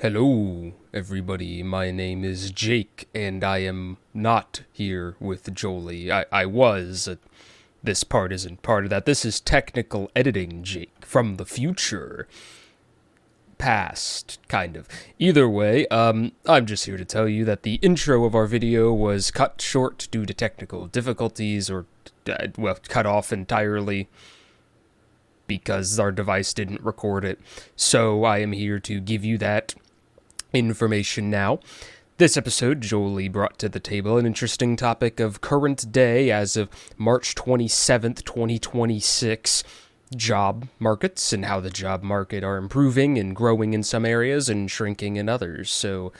Hello, everybody. My name is Jake, and I am not here with Jolie. I was. This part isn't part of that. This is technical editing, Jake, from the future. Past, kind of. Either way, I'm just here to tell you that the intro of our video was cut short due to technical difficulties, or, cut off entirely because our device didn't record it. So I am here to give you that information now. This episode, Jolie brought to the table an interesting topic of current day as of March 27th, 2026, job markets and how the job market are improving and growing in some areas and shrinking in others. So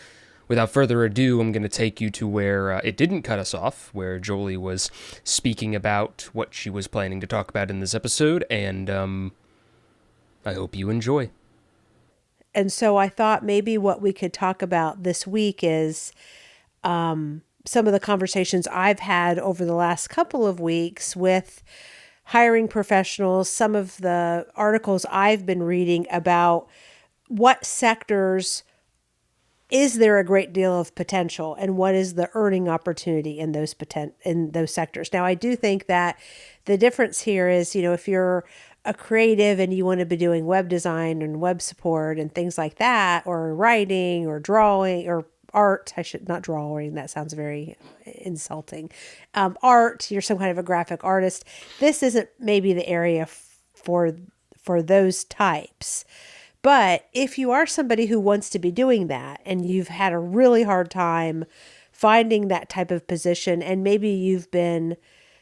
without further ado, I'm going to take you to where it didn't cut us off, where Jolie was speaking about what she was planning to talk about in this episode, and I hope you enjoy. And so I thought maybe what we could talk about this week is some of the conversations I've had over the last couple of weeks with hiring professionals, some of the articles I've been reading about what sectors is there a great deal of potential and what is the earning opportunity in those sectors. Now, I do think that the difference here is, if you're a creative and you want to be doing web design and web support and things like that, or writing or drawing or art, I should not drawing, that sounds very insulting. Art, you're some kind of a graphic artist. This isn't maybe the area for those types. But if you are somebody who wants to be doing that and you've had a really hard time finding that type of position, and maybe you've been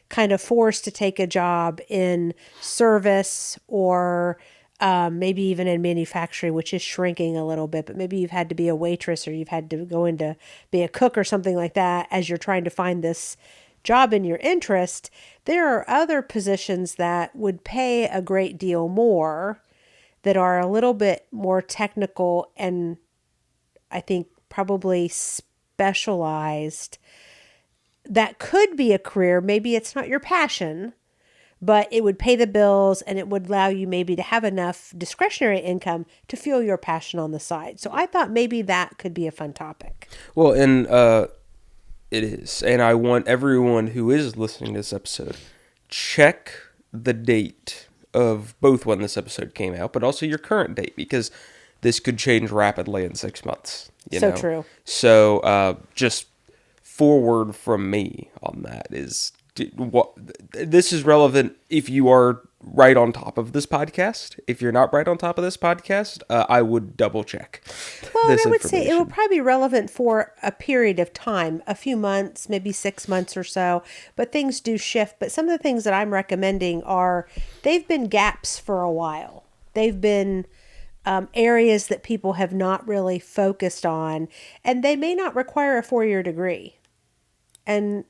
kind of forced to take a job in service or maybe even in manufacturing, which is shrinking a little bit, but maybe you've had to be a waitress or you've had to go into be a cook or something like that as you're trying to find this job in your interest, there are other positions that would pay a great deal more, that are a little bit more technical and I think probably specialized, that could be a career. Maybe it's not your passion, but it would pay the bills and it would allow you maybe to have enough discretionary income to fuel your passion on the side. So I thought maybe that could be a fun topic. Well, and it is. And I want everyone who is listening to this episode, check the date of both when this episode came out, but also your current date, because this could change rapidly in 6 months. So true. So just forward from me on that is what this is relevant if you are right on top of this podcast. If you're not right on top of this podcast, I would double check. Well, I would say it will probably be relevant for a period of time, a few months, maybe 6 months or so, but things do shift. But some of the things that I'm recommending they've been gaps for a while. They've been areas that people have not really focused on, and they may not require a 4-year degree. And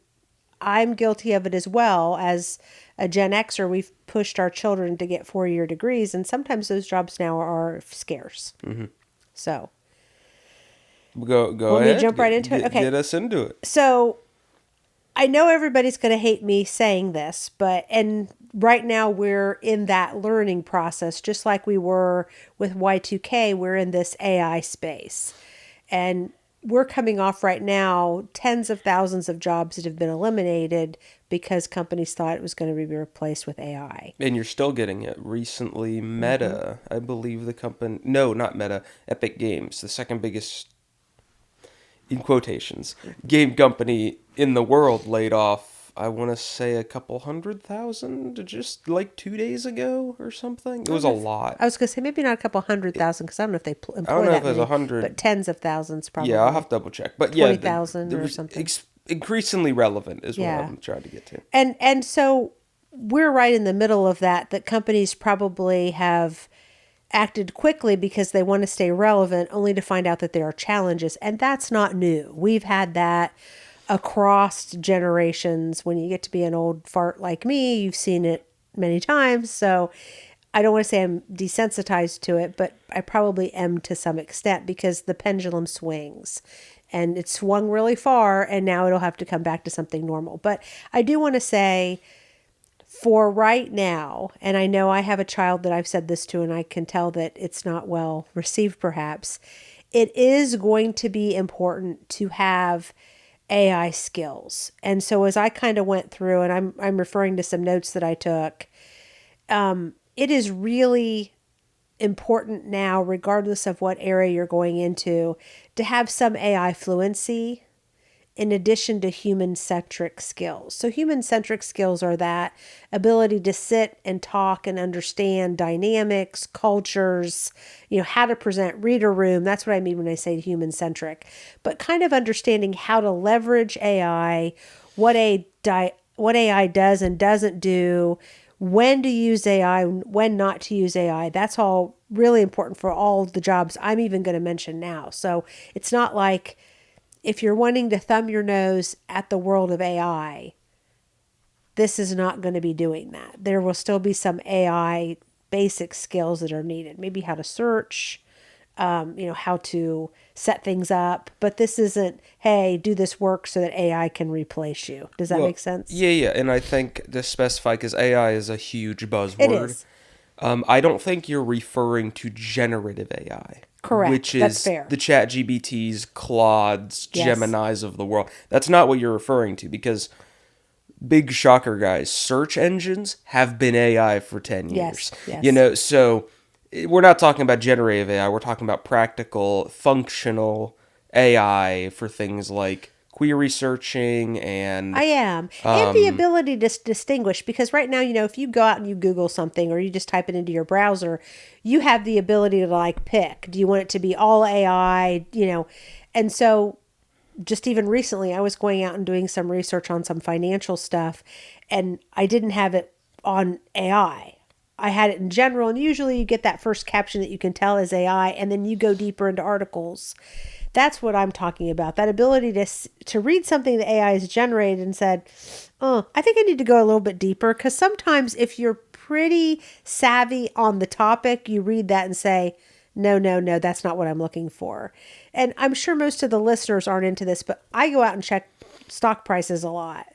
I'm guilty of it as well. As a Gen Xer, we've pushed our children to get 4-year degrees, and sometimes those jobs now are scarce. Mm-hmm. So go ahead. Let me jump right into it. Okay, get us into it. So I know everybody's going to hate me saying this, and right now we're in that learning process, just like we were with Y2K. We're in this AI space, and we're coming off right now tens of thousands of jobs that have been eliminated because companies thought it was going to be replaced with AI. And you're still getting it. Recently, Meta, I believe the company, no, not Meta, Epic Games, the second biggest, in quotations, game company in the world, laid off, I want to say a couple 100,000 just like 2 days ago or something. It was a lot. I was going to say maybe not a couple 100,000, because I don't know if they employ that I don't know if many, it was 100. but tens of thousands probably. Yeah, I'll have to double check. But 20,000 or something. Increasingly relevant is what I'm trying to get to. And so we're right in the middle of that companies probably have acted quickly because they want to stay relevant, only to find out that there are challenges. And that's not new. We've had that across generations. When you get to be an old fart like me, you've seen it many times. So I don't want to say I'm desensitized to it, but I probably am to some extent, because the pendulum swings. And it swung really far, and now it'll have to come back to something normal. But I do want to say, for right now, and I know I have a child that I've said this to, and I can tell that it's not well received perhaps, it is going to be important to have AI skills. And so as I kind of went through, and I'm referring to some notes that I took, it is really important now, regardless of what area you're going into, to have some AI fluency in addition to human-centric skills. So human-centric skills are that ability to sit and talk and understand dynamics, cultures, how to present, read a room. That's what I mean when I say human-centric. But kind of understanding how to leverage AI, what AI does and doesn't do, when to use AI, when not to use AI. That's all really important for all the jobs I'm even going to mention now. So it's not like if you're wanting to thumb your nose at the world of AI, this is not going to be doing that. There will still be some AI basic skills that are needed. Maybe how to search, how to set things up. But this isn't, hey, do this work so that AI can replace you. Does that make sense? Yeah. And I think to specify, because AI is a huge buzzword. It is. I don't think you're referring to generative AI. Correct. Which is That's fair. the ChatGPTs, Claudes, Yes. Geminis of the world. That's not what you're referring to, because big shocker, guys, search engines have been AI for 10 years. Yes. So we're not talking about generative AI. We're talking about practical, functional AI for things like query searching and I am. And the ability to distinguish, because right now, if you go out and you Google something or you just type it into your browser, you have the ability to pick. Do you want it to be all AI? And so just even recently, I was going out and doing some research on some financial stuff, and I didn't have it on AI. I had it in general, and usually you get that first caption that you can tell is AI, and then you go deeper into articles. That's what I'm talking about. That ability to read something that AI has generated and said, oh, I think I need to go a little bit deeper. Because sometimes if you're pretty savvy on the topic, you read that and say, no, that's not what I'm looking for. And I'm sure most of the listeners aren't into this, but I go out and check stock prices a lot.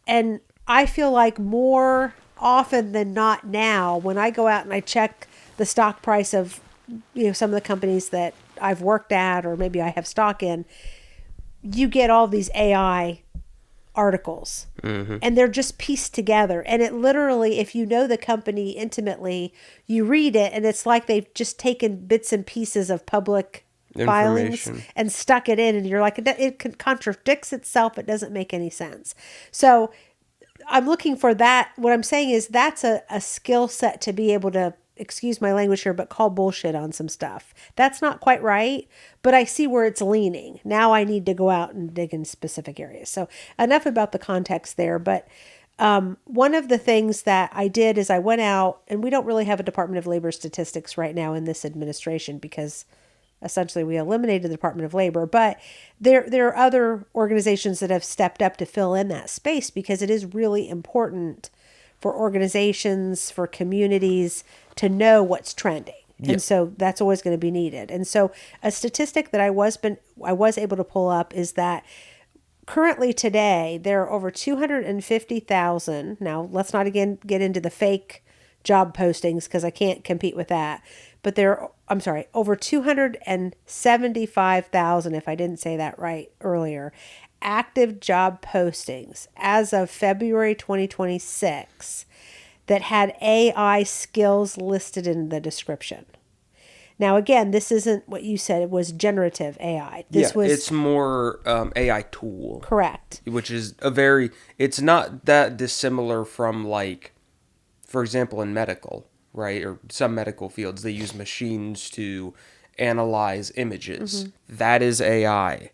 And I feel like more often than not now, when I go out and I check the stock price of some of the companies that I've worked at or maybe I have stock in, you get all these AI articles. And they're just pieced together. And it literally, if you know the company intimately, you read it and it's like they've just taken bits and pieces of public filings and stuck it in, and you're like, it contradicts itself. It doesn't make any sense. So I'm looking for that. What I'm saying is that's a skill set to be able to, excuse my language here, but call bullshit on some stuff. That's not quite right, but I see where it's leaning. Now I need to go out and dig in specific areas. So enough about the context there. But one of the things that I did is I went out, and we don't really have a Department of Labor statistics right now in this administration because essentially we eliminated the Department of Labor, but there are other organizations that have stepped up to fill in that space because it is really important for organizations, for communities to know what's trending. Yeah. And so that's always going to be needed. And so a statistic that I was able to pull up is that currently today there are over 250,000. Now, let's not again get into the fake job postings because I can't compete with that. But over 275,000, if I didn't say that right earlier, active job postings as of February 2026 that had AI skills listed in the description. Now, again, this isn't what you said. It was generative AI. It's more AI tool. Correct. Which is it's not that dissimilar from, for example, in medical, right? Or some medical fields, they use machines to analyze images. That is AI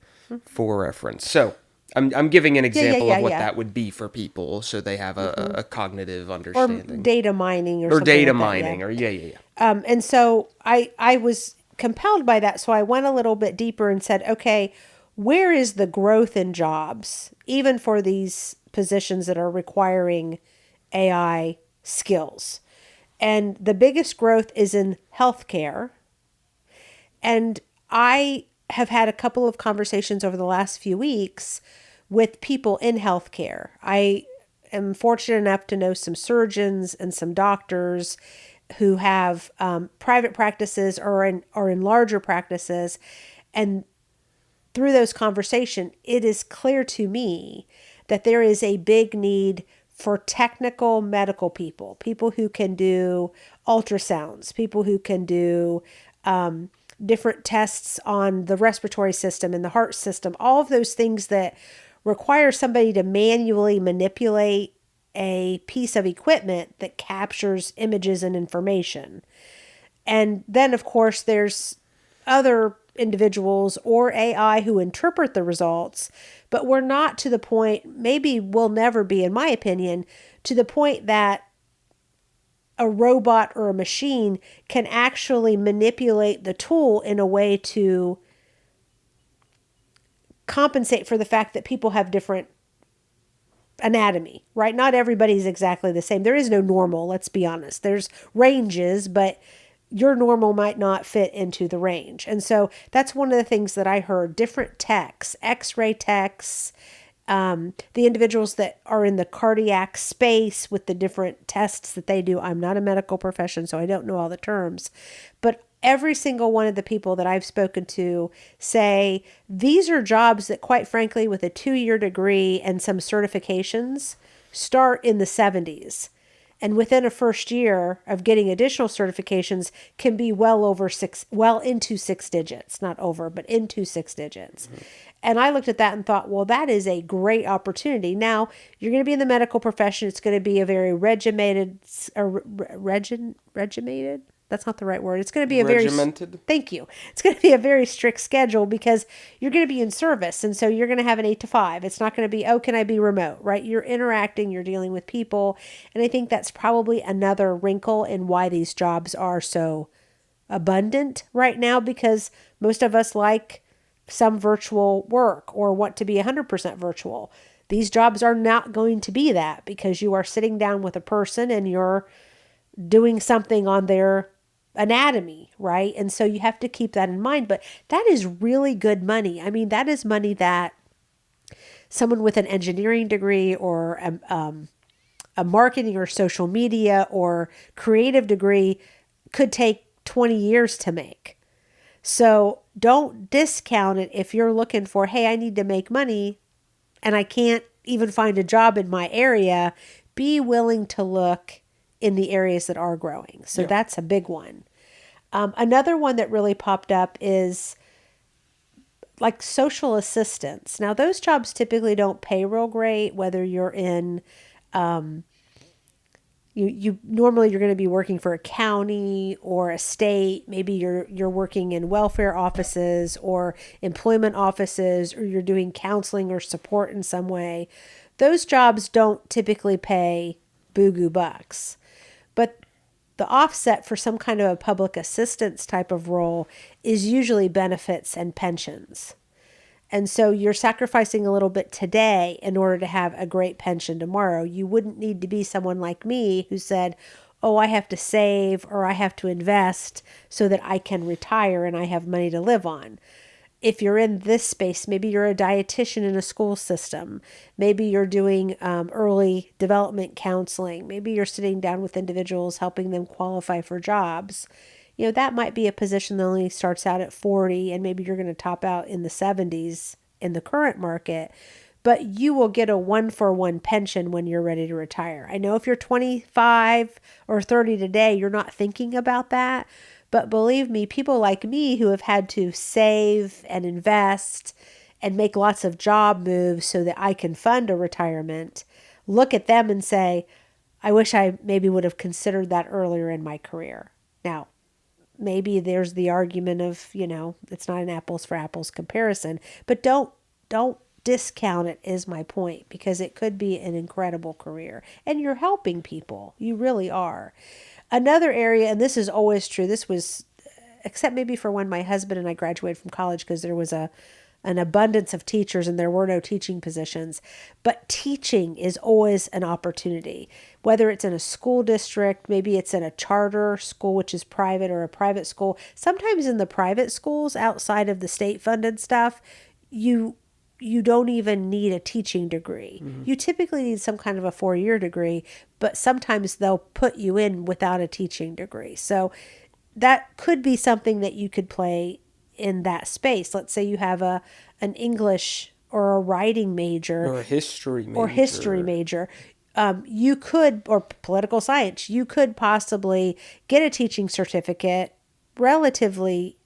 for reference. So I'm giving an example of what that would be for people, so they have a cognitive understanding. Or data mining or or something data like that, mining, or yeah. And so I was compelled by that. So I went a little bit deeper and said, okay, where is the growth in jobs, even for these positions that are requiring AI skills? And the biggest growth is in healthcare. And I have had a couple of conversations over the last few weeks with people in healthcare. I am fortunate enough to know some surgeons and some doctors who have private practices or in larger practices. And through those conversations, it is clear to me that there is a big need for technical medical people, people who can do ultrasounds, people who can do different tests on the respiratory system and the heart system, all of those things that require somebody to manually manipulate a piece of equipment that captures images and information. And then, of course, there's other individuals or AI who interpret the results, but we're not to the point, maybe we'll never be, in my opinion, to the point that a robot or a machine can actually manipulate the tool in a way to compensate for the fact that people have different anatomy, right? Not everybody's exactly the same. There is no normal, let's be honest. There's ranges, but your normal might not fit into the range. And so that's one of the things that I heard. Different techs, x-ray techs, the individuals that are in the cardiac space with the different tests that they do. I'm not a medical profession, so I don't know all the terms. But every single one of the people that I've spoken to say these are jobs that, quite frankly, with a 2-year degree and some certifications, start in the 70s. And within a first year of getting additional certifications can be well into 6 digits, not over, but into 6 digits. Mm-hmm. And I looked at that and thought, well, that is a great opportunity. Now, you're going to be in the medical profession. It's going to be a very regimented. That's not the right word. It's going to be a regimented. Thank you. It's going to be a very strict schedule because you're going to be in service. And so you're going to have an 8 to 5. It's not going to be, oh, can I be remote, right? You're interacting, you're dealing with people. And I think that's probably another wrinkle in why these jobs are so abundant right now, because most of us like some virtual work or want to be 100% virtual. These jobs are not going to be that because you are sitting down with a person and you're doing something on their anatomy, right? And so you have to keep that in mind. But that is really good money. I mean, that is money that someone with an engineering degree or a marketing or social media or creative degree could take 20 years to make. So don't discount it if you're looking for, hey, I need to make money and I can't even find a job in my area. Be willing to look in the areas that are growing. So that's a big one. Another one that really popped up is like social assistants. Now, those jobs typically don't pay real great, whether you're in, you normally you're going to be working for a county or a state. Maybe you're working in welfare offices or employment offices, or you're doing counseling or support in some way. Those jobs don't typically pay boo-goo bucks. But the offset for some kind of a public assistance type of role is usually benefits and pensions. And so you're sacrificing a little bit today in order to have a great pension tomorrow. You wouldn't need to be someone like me who said, oh, I have to save or I have to invest so that I can retire and I have money to live on. If you're in this space, maybe you're a dietitian in a school system. Maybe you're doing early development counseling. Maybe you're sitting down with individuals, helping them qualify for jobs. You know, that might be a position that only starts out at 40, and maybe you're going to top out in the 70s in the current market. But you will get a 1-for-1 pension when you're ready to retire. I know if you're 25 or 30 today, you're not thinking about that. But believe me, people like me who have had to save and invest and make lots of job moves so that I can fund a retirement, look at them and say, I wish I maybe would have considered that earlier in my career. Now, maybe there's the argument of, you know, it's not an apples for apples comparison, but don't discount it is my point, because it could be an incredible career and you're helping people. You really are. Another area, and this is always true, this was, except maybe for when my husband and I graduated from college, because there was an abundance of teachers and there were no teaching positions, but teaching is always an opportunity, whether it's in a school district, maybe it's in a charter school, which is private, or a private school. Sometimes in the private schools outside of the state funded stuff, you don't even need a teaching degree. Mm-hmm. You typically need some kind of a 4-year degree, but sometimes they'll put you in without a teaching degree. So that could be something that you could play in that space. Let's say you have an English or a writing major Or a history or history major. major. You could, or political science, you could possibly get a teaching certificate relatively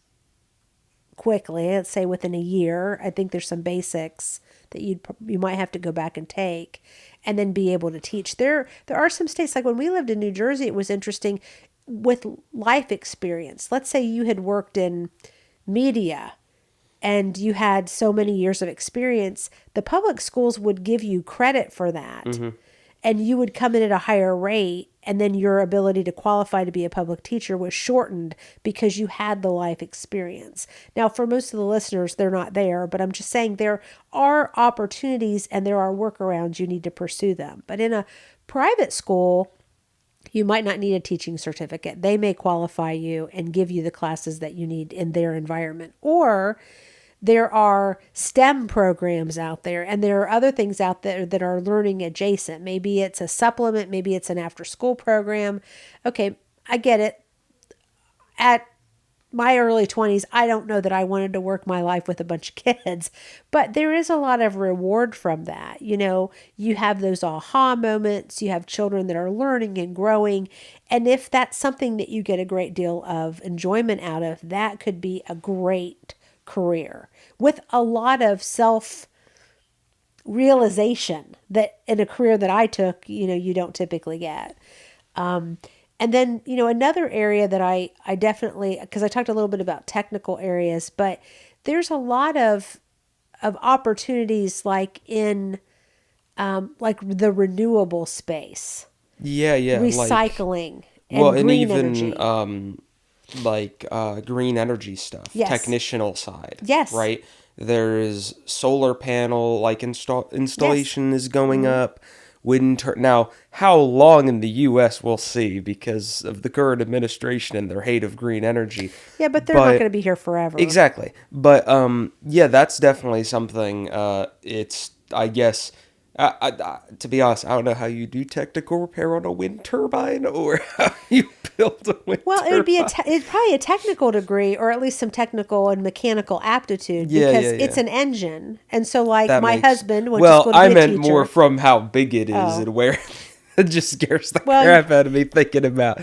quickly, let's say within a year. I think there's some basics that you might have to go back and take, and then be able to teach. There are some states, like when we lived in New Jersey, it was interesting with life experience. Let's say you had worked in media and you had so many years of experience, the public schools would give you credit for that. And you would come in at a higher rate, and then your ability to qualify to be a public teacher was shortened because you had the life experience. Now, for most of the listeners, they're not there, but I'm just saying there are opportunities and there are workarounds. You need to pursue them. But in a private school, you might not need a teaching certificate. They may qualify you and give you the classes that you need in their environment. Or there are STEM programs out there, and there are other things out there that are learning adjacent. Maybe it's a supplement, maybe it's an after school program. Okay, I get it. At my early 20s, I don't know that I wanted to work my life with a bunch of kids, but there is a lot of reward from that. You know, you have those aha moments, you have children that are learning and growing. And if that's something that you get a great deal of enjoyment out of, that could be a great career with a lot of self realization that in a career that I took, you don't typically get. And then, another area that I definitely, because I talked a little bit about technical areas, but there's a lot of opportunities like in like the renewable space, Yeah, yeah, like, recycling well, and and green even energy. green energy stuff, Yes. technicianal side, Yes. right? There's solar panel like Yes. installation is going up. Now, how long in the U.S. we'll see because of the current administration and their hate of green energy, Yeah, but they're not going but to be here forever. exactly. But yeah, that's definitely something. It's I guess. To be honest, I don't know how you do technical repair on a wind turbine or how you build a wind Well, it would be turbine. it's probably a technical degree, or at least some technical and mechanical aptitude, Yeah, yeah, because it's yeah. an engine. And so, like, That my makes. husband went to Well, school to I be a meant more teacher. from how big it is Oh, and where it just scares the well, crap out of me thinking about.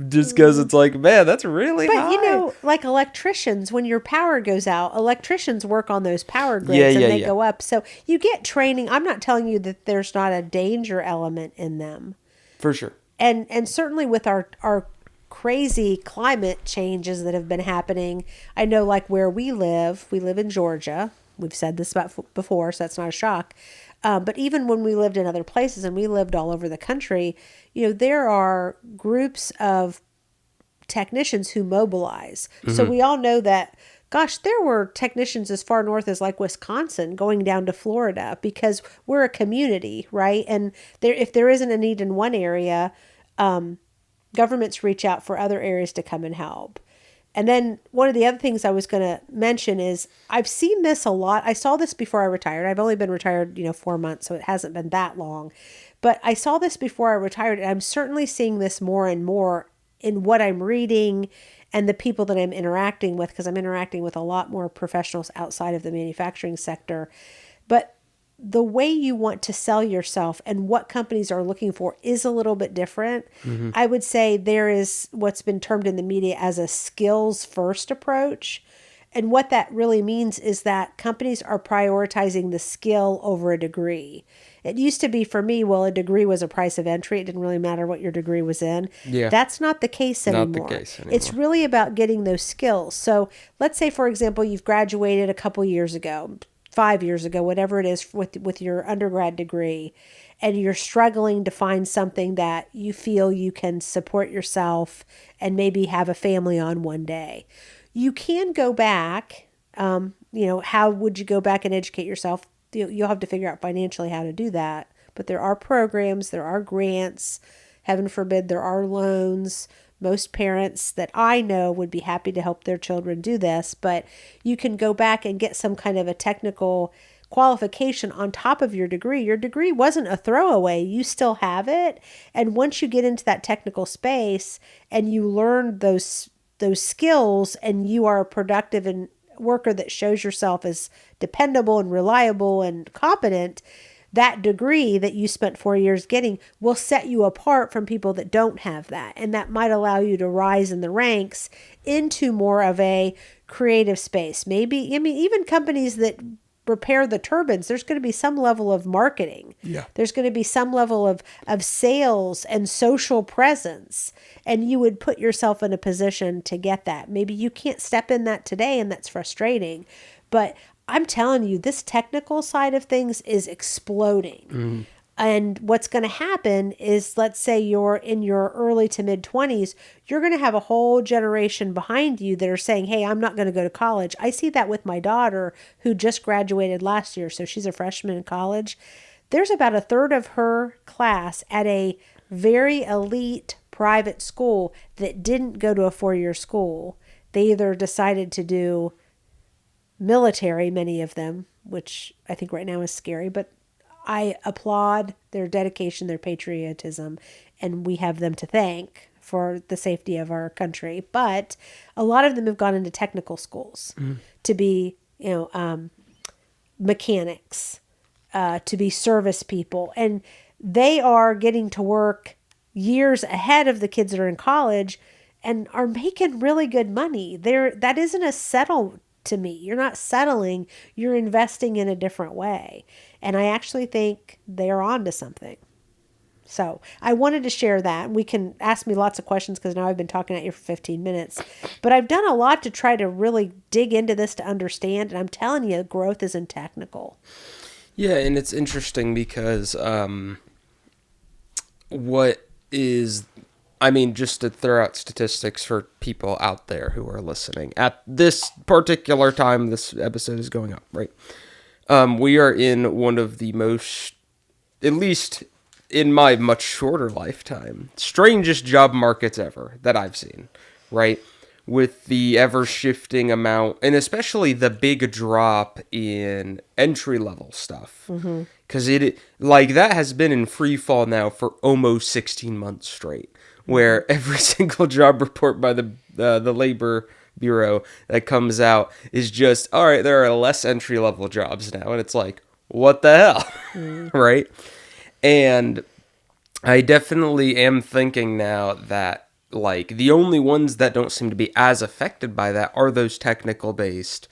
Just because it's like, man, that's really but high. like electricians, when your power goes out, electricians work on those power Yeah, grids yeah, and they yeah. go up. So you get training. I'm not telling you that there's not a danger element in them. For sure. And certainly with our crazy climate changes that have been happening, I know like where we live in Georgia. We've said this about before, so that's not a shock. But even when we lived in other places and we lived all over the country, there are groups of technicians who mobilize. So we all know that, gosh, there were technicians as far north as like Wisconsin going down to Florida because we're a community, right? And if there isn't a need in one area, governments reach out for other areas to come and help. And then one of the other things I was going to mention is I've seen this a lot. I saw this before I retired. I've only been retired, 4 months, so it hasn't been that long. But I saw this before I retired, and I'm certainly seeing this more and more in what I'm reading and the people that I'm interacting with, because I'm interacting with a lot more professionals outside of the manufacturing sector. But the way you want to sell yourself and what companies are looking for is a little bit different. I would say there is what's been termed in the media as a skills first approach. And what that really means is that companies are prioritizing the skill over a degree. It used to be for me, well, a degree was a price of entry. It didn't really matter what your degree was in. Yeah, That's not the case not the anymore. case It's anymore. really about getting those skills. So let's say, for example, you've graduated a couple years ago, 5 years ago, whatever it is with your undergrad degree, and you're struggling to find something that you feel you can support yourself and maybe have a family on one day. You can go back. How would you go back and educate yourself? You'll have to figure out financially how to do that. But there are programs, there are grants. Heaven forbid, there are loans. Most parents that I know would be happy to help their children do this, but you can go back and get some kind of a technical qualification on top of your degree. Your degree wasn't a throwaway. You still have it. And once you get into that technical space and you learn those skills and you are productive in worker that shows yourself as dependable and reliable and competent, that degree that you spent 4 years getting will set you apart from people that don't have that. And that might allow you to rise in the ranks into more of a creative space. Maybe, I mean, even companies that repair the turbines, there's going to be some level of marketing. Yeah. There's going to be some level of sales and social presence. And you would put yourself in a position to get that. Maybe you can't step in that today, and that's frustrating. But I'm telling you, this technical side of things is exploding. And what's going to happen is, let's say you're in your early to mid 20s, you're going to have a whole generation behind you that are saying, hey, I'm not going to go to college. I see that with my daughter who just graduated last year. So she's a freshman in college. There's about a third of her class at a very elite private school that didn't go to a 4-year school. They either decided to do military, many of them, which I think right now is scary, but I applaud their dedication, their patriotism, and we have them to thank for the safety of our country. But a lot of them have gone into technical schools to be, mechanics, to be service people, and they are getting to work years ahead of the kids that are in college and are making really good money. That isn't a settle to me. You're not settling, you're investing in a different way. And I actually think they're on to something. So I wanted to share that. We can ask me lots of questions because now I've been talking at you for 15 minutes. But I've done a lot to try to really dig into this to understand. And I'm telling you, growth isn't technical. Yeah, and it's interesting because just to throw out statistics for people out there who are listening. At this particular time this episode is going up, right? We are in one of the most, at least in my much shorter lifetime, strangest job markets ever that I've seen, right? With the ever-shifting amount, and especially the big drop in entry-level stuff. Because that has been in free fall now for almost 16 months straight, where every single job report by the Labor Bureau that comes out is just, all right, there are less entry-level jobs now, and it's like, what the hell, right? And I definitely am thinking now that, the only ones that don't seem to be as affected by that are those technical-based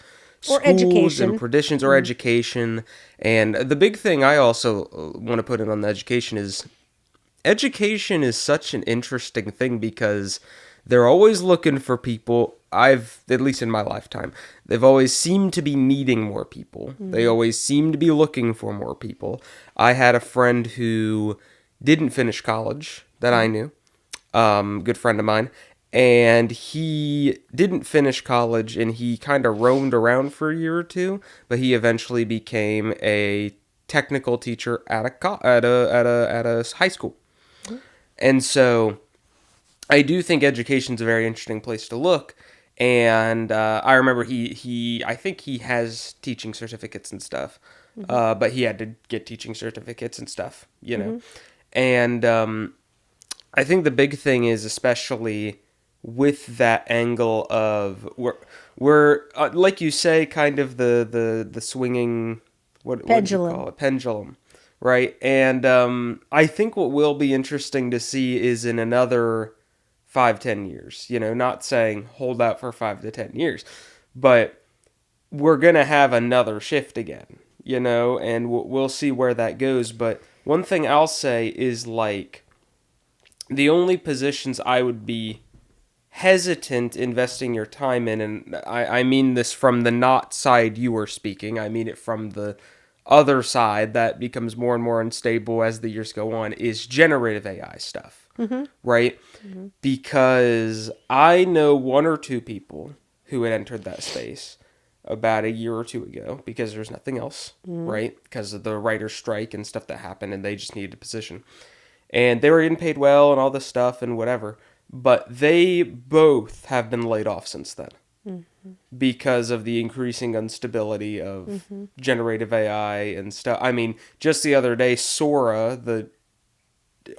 Or schools education. and traditions or education. And the big thing I also want to put in on the education is such an interesting thing because they're always looking for people. At least in my lifetime, they've always seemed to be needing more people. They always seem to be looking for more people. I had a friend who didn't finish college that I knew, good friend of mine, and he didn't finish college, and he kind of roamed around for a year or two, but he eventually became a technical teacher at a high school. And so I do think education's a very interesting place to look. And I remember I think he has teaching certificates and stuff, but he had to get teaching certificates and stuff, And I think the big thing is, especially with that angle of we're like you say, kind of the swinging what do you call it? Pendulum, right? And I think what will be interesting to see is in another 5-10 years, not saying hold out for 5 to 10 years, but we're gonna have another shift again, and we'll see where that goes. But one thing I'll say is, the only positions I would be hesitant investing your time in, and I mean this from the not side you were speaking, I mean it from the other side that becomes more and more unstable as the years go on, is generative AI stuff, right? Because I know 1 or 2 people who had entered that space about a year or 2 ago because there's nothing else, right? Because of the writer's strike and stuff that happened, and they just needed a position. And they were getting paid well and all this stuff and whatever. But they both have been laid off since then because of the increasing instability of generative AI and stuff. I mean, just the other day, Sora, the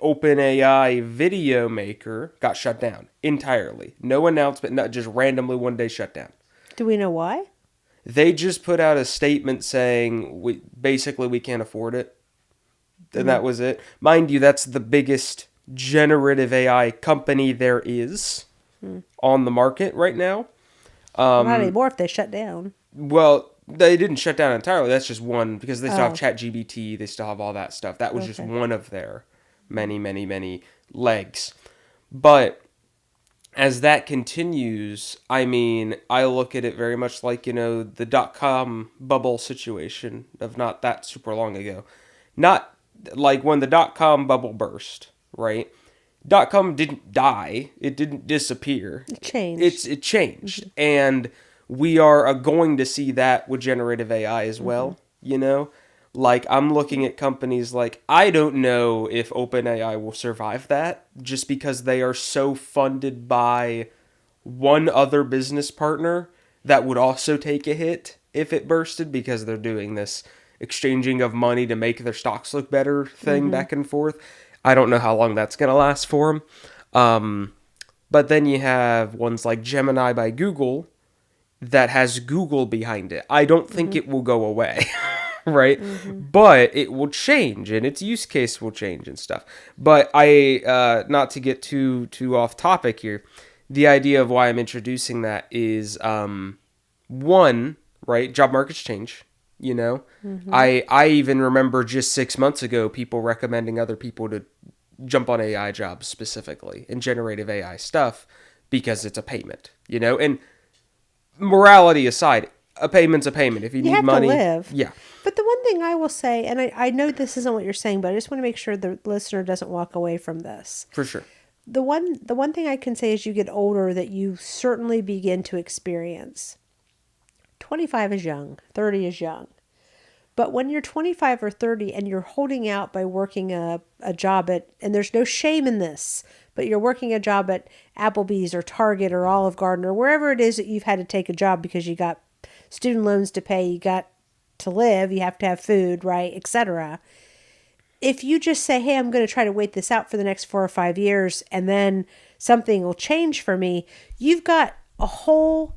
OpenAI video maker, got shut down entirely. No announcement, not just randomly one day shut down. Do we know why? They just put out a statement saying we can't afford it. And that was it. Mind you, that's the biggest generative AI company there is on the market right now. Well, not anymore if they shut down. Well, they didn't shut down entirely. That's just one, because they still have Oh, ChatGPT. They still have all that stuff. That was just okay. one of their many, many, many legs. But as that continues, I mean, I look at it very much like, the dot-com bubble situation of not that super long ago. Not like when the dot-com bubble burst, right? Dot-com didn't die. It didn't disappear. It changed. It changed. And we are going to see that with generative AI as Mm-hmm. well. Like, I'm looking at companies like, I don't know if OpenAI will survive that, just because they are so funded by one other business partner that would also take a hit if it bursted, because they're doing this exchanging of money to make their stocks look better thing Mm-hmm. back and forth. I don't know how long that's going to last for them. But then you have ones like Gemini by Google that has Google behind it. I don't think Mm-hmm. it will go away, right? Mm-hmm. But it will change, and its use case will change and stuff. But not to get too off topic here, the idea of why I'm introducing that is one, right? Job markets change. You know, Mm-hmm. I even remember just 6 months ago people recommending other people to jump on AI jobs specifically and generative AI stuff because it's a payment. And morality aside, a payment's a payment. If you You need have to money, live. yeah, But the one thing I will say, and I know this isn't what you're saying, but I just want to make sure the listener doesn't walk away from this. for sure. The one thing I can say as you get older that you certainly begin to experience. 25 is young, 30 is young. But when you're 25 or 30 and you're holding out by working a job and there's no shame in this, but you're working a job at Applebee's or Target or Olive Garden or wherever it is that you've had to take a job because you got student loans to pay, you got to live, you have to have food, right, etc. If you just say, hey, I'm going to try to wait this out for the next 4 or 5 years and then something will change for me, you've got a whole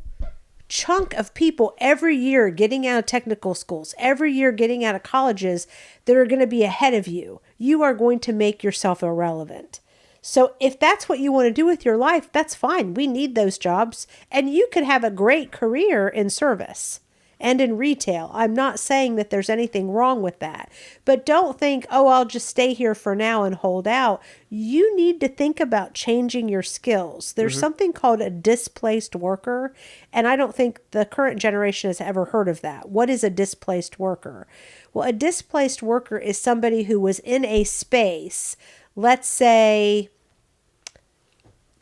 chunk of people every year getting out of technical schools, every year getting out of colleges that are going to be ahead of you. You are going to make yourself irrelevant. So if that's what you want to do with your life, that's fine. We need those jobs. And you could have a great career in service and in retail. I'm not saying that there's anything wrong with that. But don't think, oh, I'll just stay here for now and hold out. You need to think about changing your skills. There's something called a displaced worker, and I don't think the current generation has ever heard of that. What is a displaced worker? Well, a displaced worker is somebody who was in a space, let's say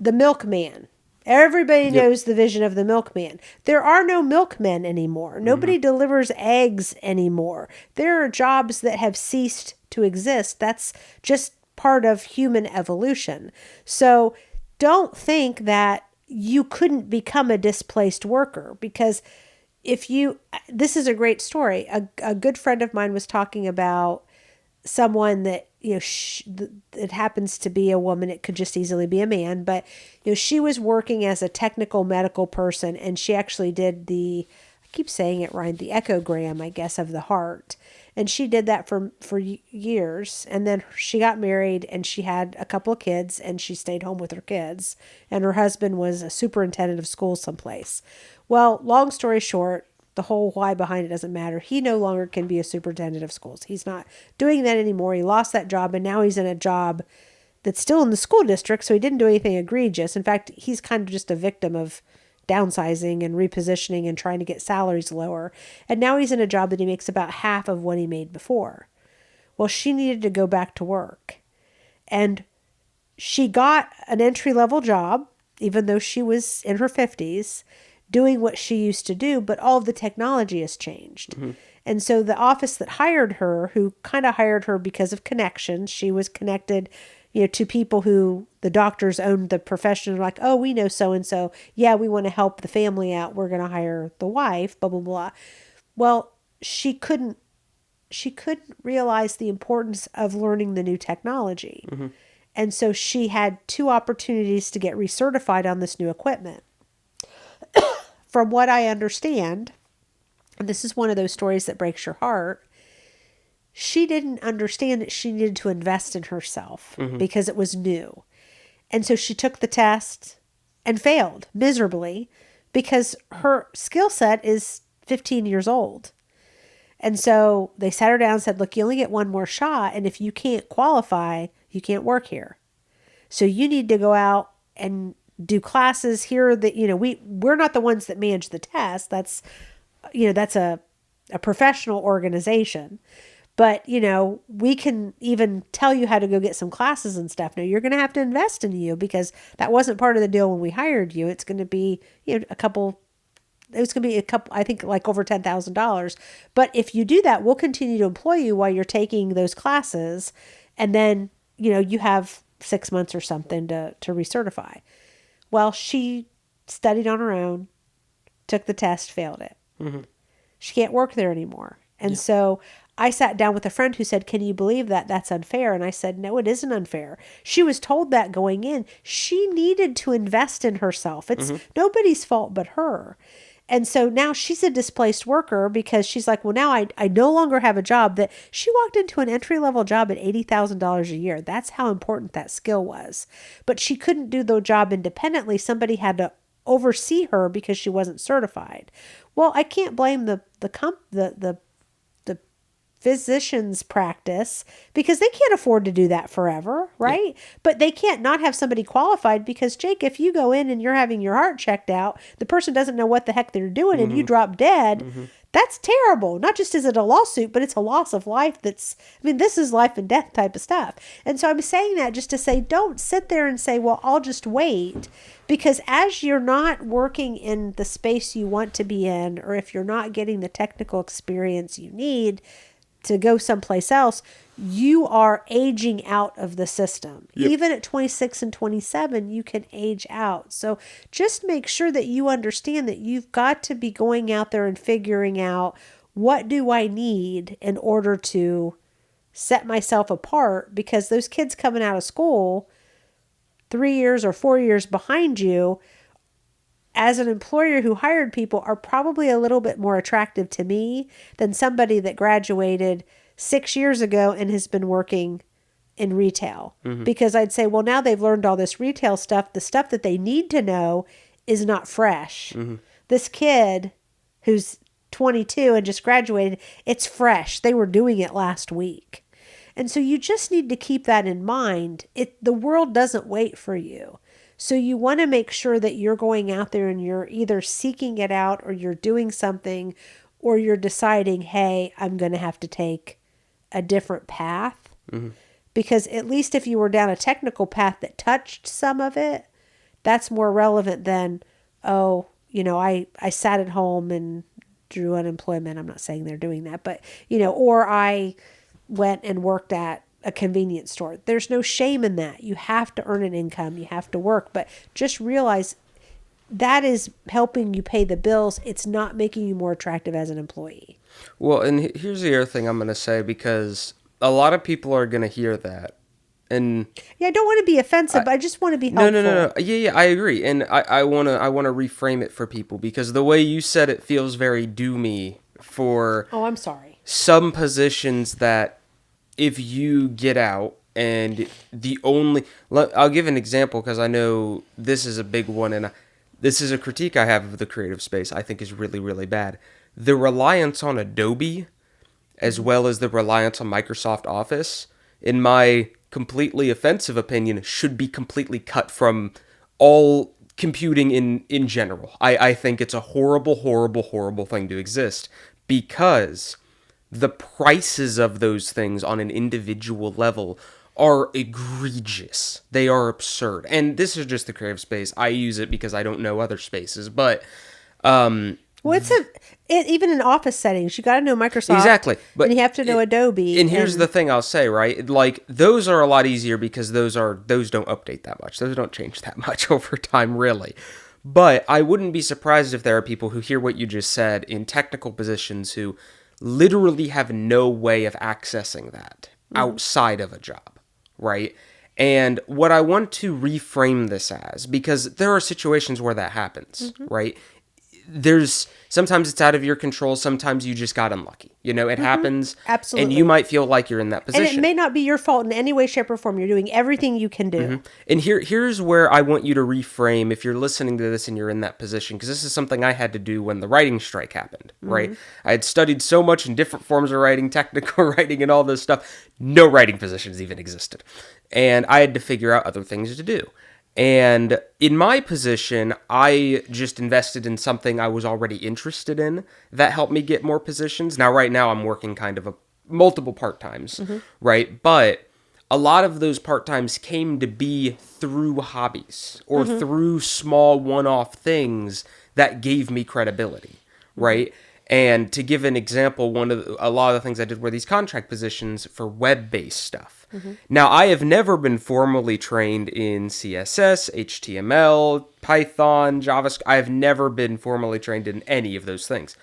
the milkman. Everybody Yep. knows the vision of the milkman. There are no milkmen anymore. Nobody delivers eggs anymore. There are jobs that have ceased to exist. That's just part of human evolution. So don't think that you couldn't become a displaced worker, because this is a great story. A good friend of mine was talking about someone that it happens to be a woman. It could just easily be a man, but she was working as a technical medical person, and she actually did I keep saying it right, the echogram, I guess, of the heart. And she did that for years, and then she got married and she had a couple of kids, and she stayed home with her kids, and her husband was a superintendent of schools someplace. Well, long story short, the whole why behind it doesn't matter. He no longer can be a superintendent of schools. He's not doing that anymore. He lost that job, and now he's in a job that's still in the school district, so he didn't do anything egregious. In fact, he's kind of just a victim of downsizing and repositioning and trying to get salaries lower. And now he's in a job that he makes about half of what he made before. Well, she needed to go back to work. And she got an entry-level job, even though she was in her 50s, doing what she used to do, but all of the technology has changed. And so the office that hired her, who kind of hired her because of connections, she was connected, to people who the doctors owned the profession, like, oh, we know so-and-so. Yeah, we want to help the family out. We're going to hire the wife, blah, blah, blah. Well, she couldn't realize the importance of learning the new technology. And so she had 2 opportunities to get recertified on this new equipment. From what I understand, and this is one of those stories that breaks your heart, she didn't understand that she needed to invest in herself because it was new. And so she took the test and failed miserably because her skill set is 15 years old. And so they sat her down and said, look, you only get one more shot. And if you can't qualify, you can't work here. So you need to go out and do classes here that, we're not the ones that manage the test. That's a professional organization. But, we can even tell you how to go get some classes and stuff. Now, you're going to have to invest in you because that wasn't part of the deal when we hired you. It's going to be, I think like over $10,000. But if you do that, we'll continue to employ you while you're taking those classes. And then, you have 6 months or something to recertify. Well, she studied on her own, took the test, failed it. Mm-hmm. She can't work there anymore. And so I sat down with a friend who said, can you believe that? That's unfair. And I said, no, it isn't unfair. She was told that going in. She needed to invest in herself. It's nobody's fault but her. And so now she's a displaced worker because she's like, well, now I no longer have a job. That she walked into an entry-level job at $80,000 a year. That's how important that skill was. But she couldn't do the job independently. Somebody had to oversee her because she wasn't certified. Well, I can't blame the physician's practice because they can't afford to do that forever, right? Yeah. But they can't not have somebody qualified because, Jake, if you go in and you're having your heart checked out, the person doesn't know what the heck they're doing and you drop dead, that's terrible. Not just is it a lawsuit, but it's a loss of life this is life and death type of stuff. And so I'm saying that just to say, don't sit there and say, well, I'll just wait. Because as you're not working in the space you want to be in, or if you're not getting the technical experience you need to go someplace else, you are aging out of the system. Yep. Even at 26 and 27, you can age out. So just make sure that you understand that you've got to be going out there and figuring out, what do I need in order to set myself apart? Because those kids coming out of school 3 years or 4 years behind you, as an employer who hired people, are probably a little bit more attractive to me than somebody that graduated 6 years ago and has been working in retail. Because I'd say, well, now they've learned all this retail stuff. The stuff that they need to know is not fresh. This kid who's 22 and just graduated, it's fresh. They were doing it last week. And so you just need to keep that in mind. The world doesn't wait for you. So you want to make sure that you're going out there and you're either seeking it out or you're doing something or you're deciding, hey, I'm going to have to take a different path. Because at least if you were down a technical path that touched some of it, that's more relevant than, I sat at home and drew unemployment. I'm not saying they're doing that, but, or I went and worked at a convenience store. There's no shame in that. You have to earn an income. You have to work, but just realize that is helping you pay the bills. It's not making you more attractive as an employee. Well, and here's the other thing I'm going to say, because a lot of people are going to hear that. And yeah, I don't want to be offensive, but I just want to be helpful. No. Yeah, I agree. And I want to reframe it for people, because the way you said it feels very doomy for I'm sorry. Some positions that if you get out and I'll give an example because I know this is a big one, and this is a critique I have of the creative space I think is really, really bad. The reliance on Adobe as well as the reliance on Microsoft Office, in my completely offensive opinion, should be completely cut from all computing in general. I think it's a horrible, horrible, horrible thing to exist, because the prices of those things on an individual level are egregious. They are absurd. And this is just the creative space. I use it because I don't know other spaces, but even in office settings, you got to know Microsoft. Exactly. But and you have to know Adobe. And here's the thing I'll say, right? Like, those are a lot easier because those don't update that much. Those don't change that much over time, really. But I wouldn't be surprised if there are people who hear what you just said in technical positions who literally have no way of accessing that outside of a job, right? And what I want to reframe this as, because there are situations where that happens, right? there's sometimes it's out of your control. Sometimes you just got unlucky. It happens. Absolutely. And you might feel like you're in that position. And it may not be your fault in any way, shape, or form. You're doing everything you can do. And here's where I want you to reframe if you're listening to this and you're in that position, because this is something I had to do when the writing strike happened, right? I had studied so much in different forms of writing, technical writing, and all this stuff. No writing positions even existed. And I had to figure out other things to do. And in my position, I just invested in something I was already interested in that helped me get more positions. Now, right now, I'm working kind of multiple part-times, right? But a lot of those part-times came to be through hobbies or through small one-off things that gave me credibility, right? And to give an example, a lot of the things I did were these contract positions for web-based stuff. Now, I have never been formally trained in CSS, HTML, Python, JavaScript. I have never been formally trained in any of those things.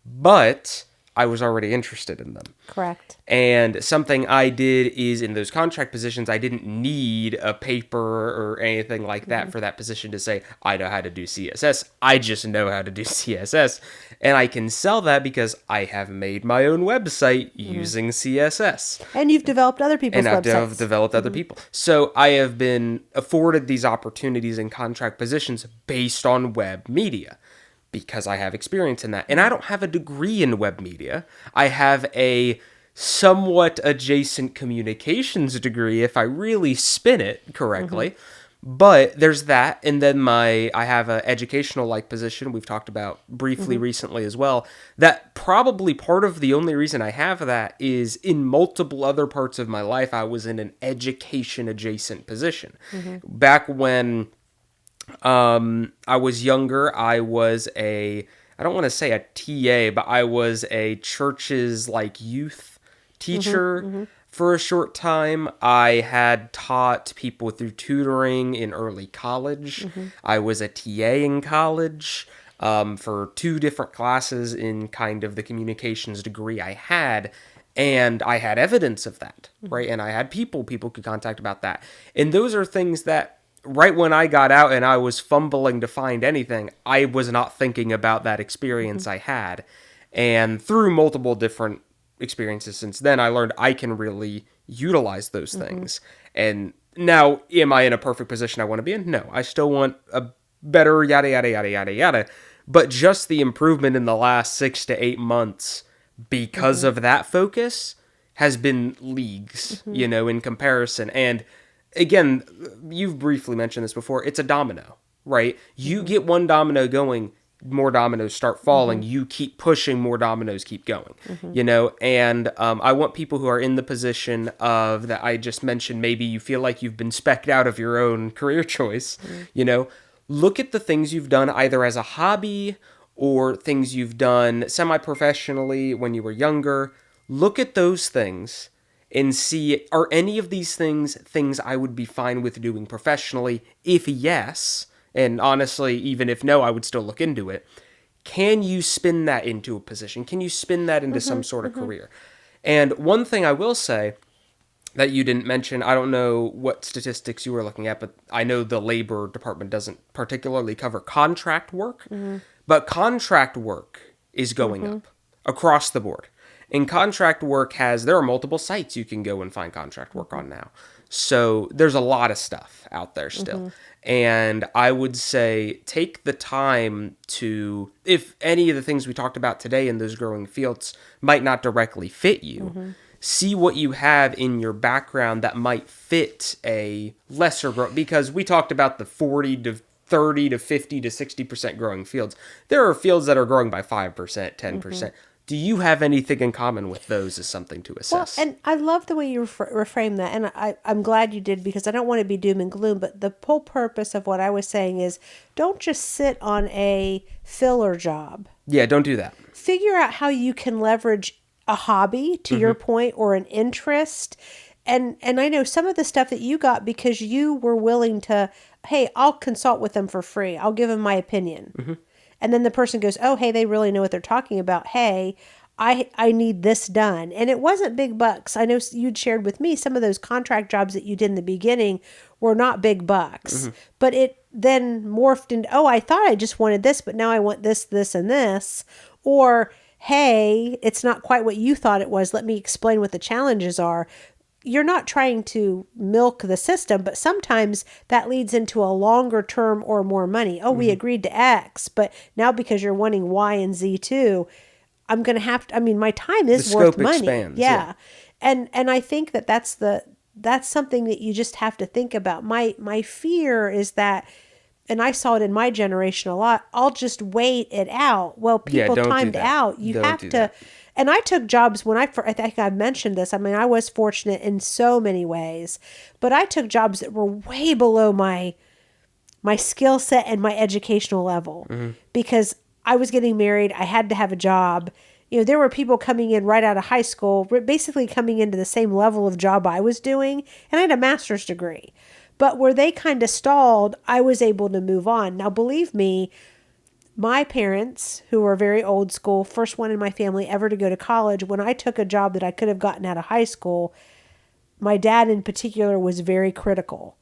But I was already interested in them. Correct. And something I did is in those contract positions, I didn't need a paper or anything like that for that position to say, I know how to do CSS. I just know how to do CSS. And I can sell that because I have made my own website using CSS. And you've developed other people's websites. And I've developed other people. So I have been afforded these opportunities in contract positions based on web media, because I have experience in that. And I don't have a degree in web media. I have a somewhat adjacent communications degree if I really spin it correctly. But there's that. And then I have an educational-like position we've talked about briefly recently as well. That probably part of the only reason I have that is in multiple other parts of my life, I was in an education-adjacent position. Back when I was younger, I was I don't want to say a TA, but I was a church's youth teacher for a short time. I had taught people through tutoring in early college. I was a TA in college for 2 different classes in kind of the communications degree I had. And I had evidence of that, right? And I had people could contact about that. And those are things that right when I got out and I was fumbling to find anything, I was not thinking about that experience I had. And through multiple different experiences since then, I learned I can really utilize those things. And now, am I in a perfect position I want to be in? No, I still want a better yada, yada, yada, yada, yada. But just the improvement in the last 6 to 8 months because of that focus has been leagues, in comparison. And again, you've briefly mentioned this before, it's a domino, right? You get one domino going, more dominoes start falling. You keep pushing, more dominoes keep going, And I want people who are in the position of that I just mentioned, maybe you feel like you've been specced out of your own career choice, look at the things you've done either as a hobby or things you've done semi-professionally when you were younger. Look at those things and see, are any of these things I would be fine with doing professionally? If yes, and honestly, even if no, I would still look into it. Can you spin that into a position? Can you spin that into some sort of career? And one thing I will say that you didn't mention, I don't know what statistics you were looking at, but I know the labor department doesn't particularly cover contract work, but contract work is going up across the board. And contract work there are multiple sites you can go and find contract work on now. So there's a lot of stuff out there still. And I would say take the time to, if any of the things we talked about today in those growing fields might not directly fit you, see what you have in your background that might fit a lesser growth. Because we talked about the 40 to 30 to 50 to 60% growing fields. There are fields that are growing by 5%, 10%. Do you have anything in common with those as something to assess? Well, and I love the way you reframe that. And I'm glad you did, because I don't want to be doom and gloom. But the whole purpose of what I was saying is don't just sit on a filler job. Yeah, don't do that. Figure out how you can leverage a hobby, to your point, or an interest. And I know some of the stuff that you got because you were willing to, hey, I'll consult with them for free. I'll give them my opinion. And then the person goes, oh, hey, they really know what they're talking about. Hey, I need this done. And it wasn't big bucks. I know you'd shared with me some of those contract jobs that you did in the beginning were not big bucks. But then morphed into, oh, I thought I just wanted this, but now I want this, this, and this. Or, hey, it's not quite what you thought it was. Let me explain what the challenges are. You're not trying to milk the system, but sometimes that leads into a longer term or more money. Oh, we agreed to X, but now because you're wanting Y and Z too, I'm going to have to, I mean, my time is worth money. Expands, yeah. And I think that that's something that you just have to think about. My fear is that, and I saw it in my generation a lot, I'll just wait it out. Well, people timed out. You have to. And I took jobs when I think I've mentioned this. I mean, I was fortunate in so many ways, but I took jobs that were way below my skill set and my educational level because I was getting married. I had to have a job. There were people coming in right out of high school, basically coming into the same level of job I was doing, and I had a master's degree. But where they kind of stalled, I was able to move on. Now, believe me, my parents, who were very old school, first one in my family ever to go to college, when I took a job that I could have gotten out of high school, my dad in particular was very critical.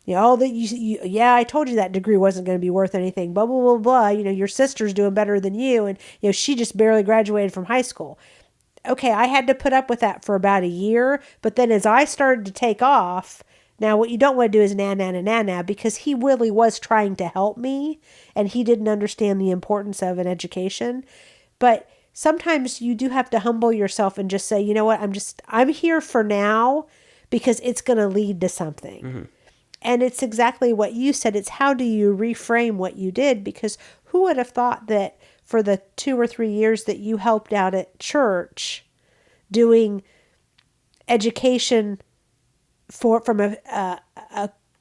Yeah, I told you that degree wasn't going to be worth anything, blah, blah, blah, blah. Your sister's doing better than you, and, she just barely graduated from high school. Okay, I had to put up with that for about a year, but then as I started to take off, now what you don't want to do is na, because he really was trying to help me, and he didn't understand the importance of an education. But sometimes you do have to humble yourself and just say, you know what, I'm here for now because it's going to lead to something. Mm-hmm. And it's exactly what you said. It's how do you reframe what you did? Because who would have thought that for the 2 or 3 years that you helped out at church doing education from a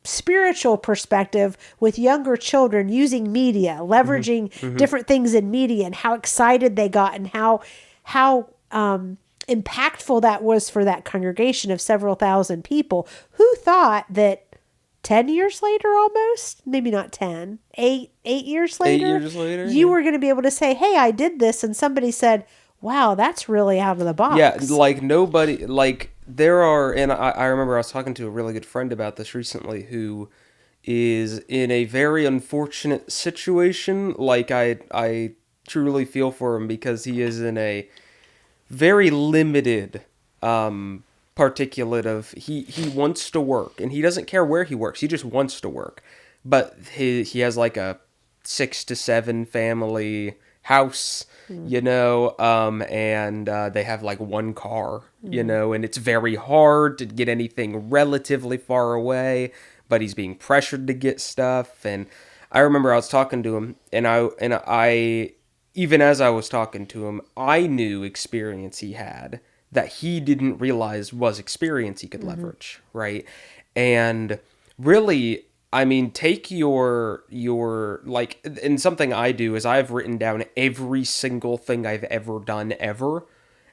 spiritual perspective with younger children, using media, leveraging different things in media, and how excited they got, and how impactful that was for that congregation of several thousand people. Who thought that 10 years later, almost, maybe not 10, 8 years later, you were going to be able to say, hey, I did this. And somebody said, wow, that's really out of the box. Yeah, like nobody, like there are, and I remember I was talking to a really good friend about this recently who is in a very unfortunate situation. Like I truly feel for him because he is in a very limited particulate of, he wants to work and he doesn't care where he works. He just wants to work. But he has like a 6 to 7 family house, and they have like one car, and it's very hard to get anything relatively far away, but he's being pressured to get stuff. And I remember I was talking to him, and I even as I was talking to him, I knew experience he had that he didn't realize was experience he could leverage, right? And really, I mean, take your like, and something I do is I've written down every single thing I've ever done ever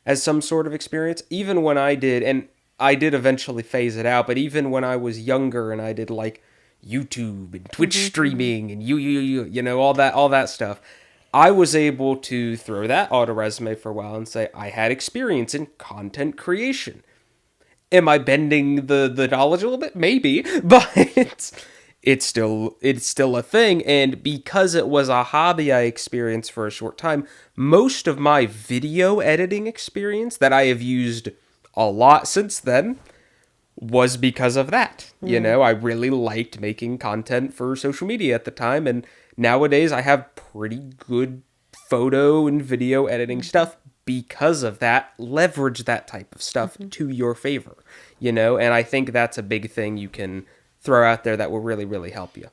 as some sort of experience. Even when I did, and I did eventually phase it out, but even when I was younger and I did like YouTube and Twitch streaming and all that stuff, I was able to throw that on a resume for a while and say I had experience in content creation. Am I bending the knowledge a little bit? Maybe, but it's still a thing. And because it was a hobby I experienced for a short time, most of my video editing experience that I have used a lot since then was because of that. I really liked making content for social media at the time, and nowadays I have pretty good photo and video editing stuff because of that. Leverage that type of stuff to your favor, and I think that's a big thing you can throw out there that will really, really help you.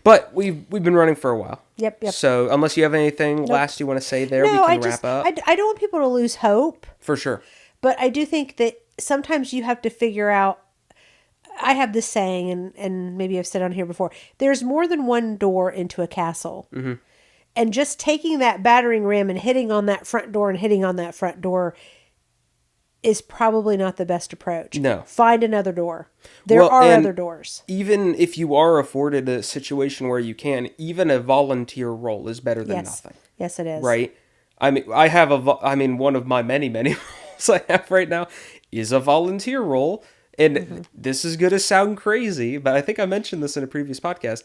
But we've been running for a while. Yep. So unless you have anything last you want to say there, we can wrap up. I don't want people to lose hope. For sure. But I do think that sometimes you have to figure out, I have this saying, and maybe I've said on here before, there's more than one door into a castle. And just taking that battering ram and hitting on that front door is probably not the best approach. No. Find another door. There are other doors. Even if you are afforded a situation where you can, even a volunteer role is better than nothing. Yes, it is. Right? I mean, one of my many, many roles I have right now is a volunteer role And this is going to sound crazy, but I think I mentioned this in a previous podcast.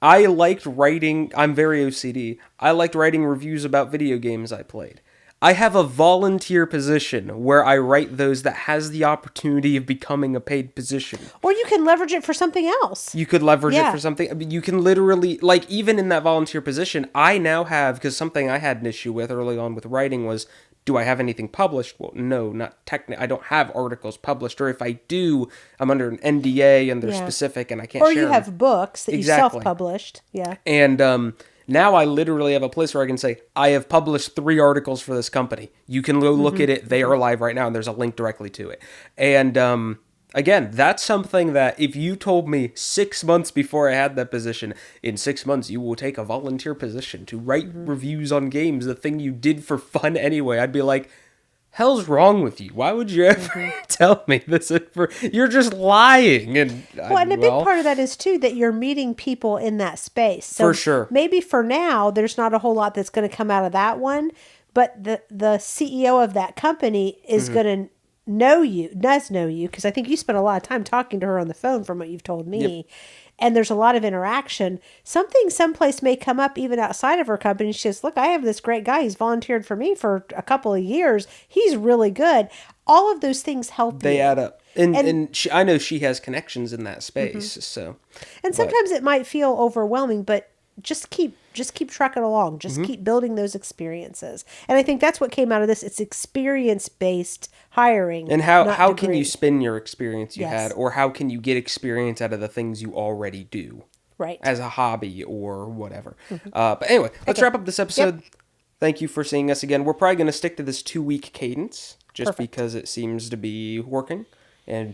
I liked writing, I'm very OCD. I liked writing reviews about video games I played. I have a volunteer position where I write those that has the opportunity of becoming a paid position. Or you can leverage it for something else. You could leverage it for something. I mean, you can literally, like, even in that volunteer position, I now have, because something I had an issue with early on with writing was, do I have anything published? Well, no, not technically. I don't have articles published. Or if I do, I'm under an NDA and they're specific and I can't share them. Or you have books that you self-published. Yeah. And now I literally have a place where I can say, I have published 3 articles for this company. You can go look at it. They are live right now, and there's a link directly to it. And again, that's something that if you told me 6 months before I had that position, in 6 months you will take a volunteer position to write reviews on games, the thing you did for fun anyway, I'd be like, hell's wrong with you? Why would you ever tell me this? You're just lying. And and a big part of that is too that you're meeting people in that space. So for sure. Maybe for now there's not a whole lot that's going to come out of that one, but the CEO of that company is going to does know you, because I think you spent a lot of time talking to her on the phone from what you've told me. Yep. And there's a lot of interaction. Something someplace may come up even outside of her company. She says, look, I have this great guy. He's volunteered for me for a couple of years. He's really good. All of those things help They add up. And I know she has connections in that space. So, and sometimes it might feel overwhelming, but just keep trucking along. Just keep building those experiences. And I think that's what came out of this. It's experience-based hiring. And how can you spin your experience you had, or how can you get experience out of the things you already do? Right. As a hobby or whatever. But anyway, let's wrap up this episode. Yep. Thank you for seeing us again. We're probably going to stick to this 2-week cadence just because it seems to be working and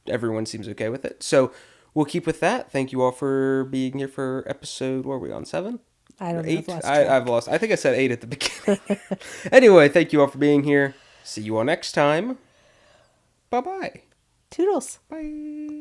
everyone seems okay with it. So we'll keep with that. Thank you all for being here for episode, what are we on, 7? I don't know. 8? I've lost. I think I said 8 at the beginning. Anyway, thank you all for being here. See you all next time. Bye-bye. Toodles. Bye.